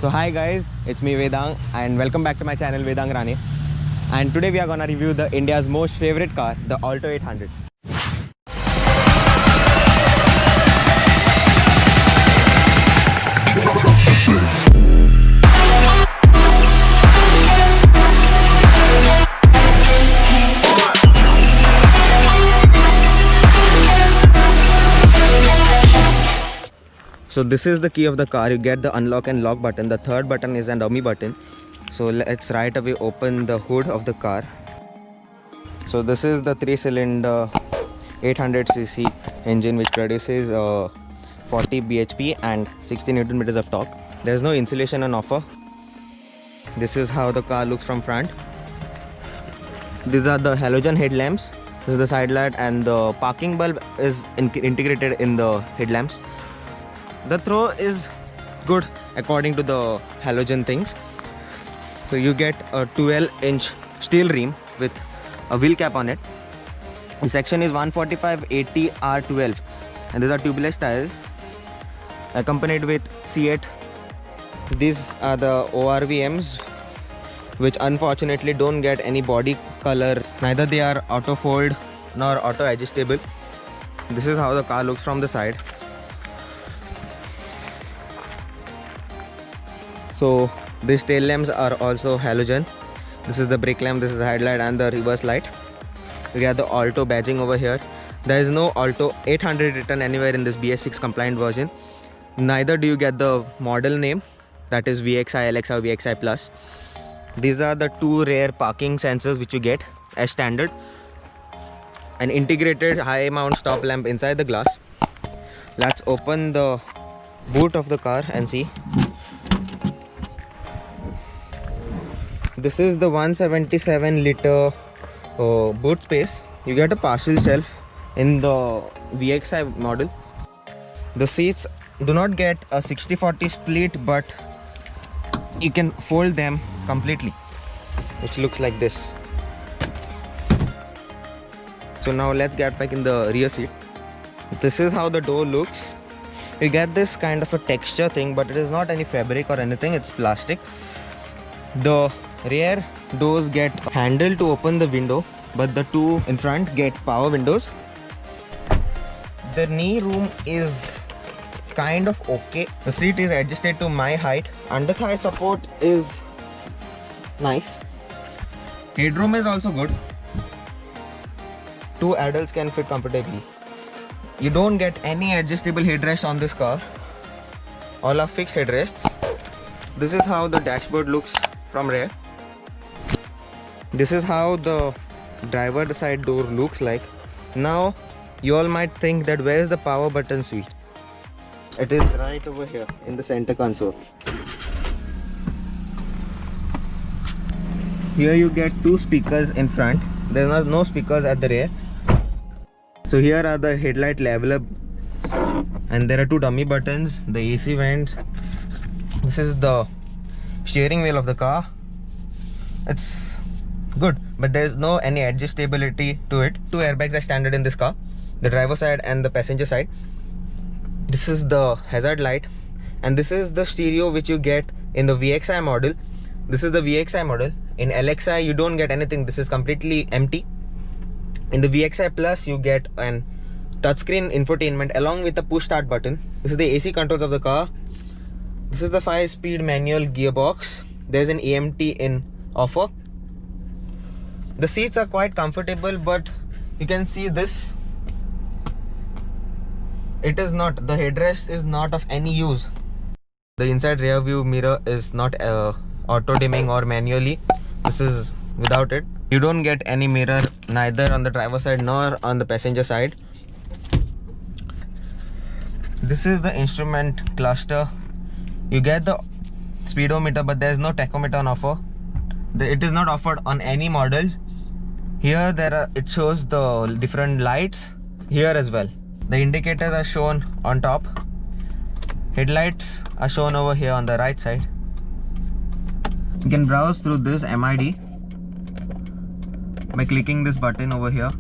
So hi guys, it's me Vedang and welcome back to my channel Vedang Rane. And today we are gonna review the India's most favorite car, the Alto 800. So this is the key of the car. You get the unlock and lock button. The third button is a dummy button. So let's right away open the hood of the car. So this is the 3-cylinder 800cc engine which produces 40 bhp and 60 Newton meters of torque. There is no insulation on offer. This is how the car looks from front. These are the halogen headlamps. This is the side light, and the parking bulb is integrated in the headlamps. The throw is good according to the halogen things. So you get a 12-inch steel rim with a wheel cap on it. The section is 145/80 R12 and these are tubeless tires accompanied with C8. These are the ORVMs which unfortunately don't get any body color. Neither they are auto fold nor auto adjustable. This is how the car looks from the side. So these tail lamps are also halogen. This is the brake lamp, this is the headlight and the reverse light. We have the Alto badging over here. There is no Alto 800 written anywhere in this BS6 compliant version. Neither do you get the model name, that is VXI, LXI or VXI Plus. These are the two rear parking sensors which you get as standard. An integrated high mount stop lamp inside the glass. Let's open the boot of the car and see. This is the 177 liter boot space. You get a partial shelf in the VXI model. The seats do not get a 60-40 split, but you can fold them completely, which looks like this. So now let's get back in the rear seat. This is how the door looks. You get this kind of a texture thing, but it is not any fabric or anything, it's plastic. The rear doors get handle to open the window, but the two in front get power windows. The knee room is kind of okay. The seat is adjusted to my height. Under thigh support is nice. Headroom is also good. Two adults can fit comfortably. You don't get any adjustable headrest on this car. All are fixed headrests. This is how the dashboard looks from rear. This is how the driver side door looks like. Now you all might think that where is the power button switch? It is right over here in the center console. Here you get two speakers in front. There are no speakers at the rear. So here are the headlight leveler, and there are two dummy buttons, the AC vents. This is the steering wheel of the car. It's good, but there is no any adjustability to it. Two airbags are standard in this car, the driver side and the passenger side. This is the hazard light, and this is the stereo which you get in the VXI model. This is the VXI model. In LXI you don't get anything, this is completely empty. In the VXI Plus you get an touchscreen infotainment along with a push start button. This is the AC controls of the car. This is the 5-speed manual gearbox. There's an AMT in offer. The seats are quite comfortable, but you can see this. It is not, the headrest is not of any use. The inside rear view mirror is not auto dimming or manually. This is without it. You don't get any mirror neither on the driver side nor on the passenger side. This is the instrument cluster. You get the speedometer, but there is no tachometer on offer. It is not offered on any models. Here it shows the different lights here as well. The indicators are shown on top. Headlights are shown over here on the right side. You can browse through this MID by clicking this button over here.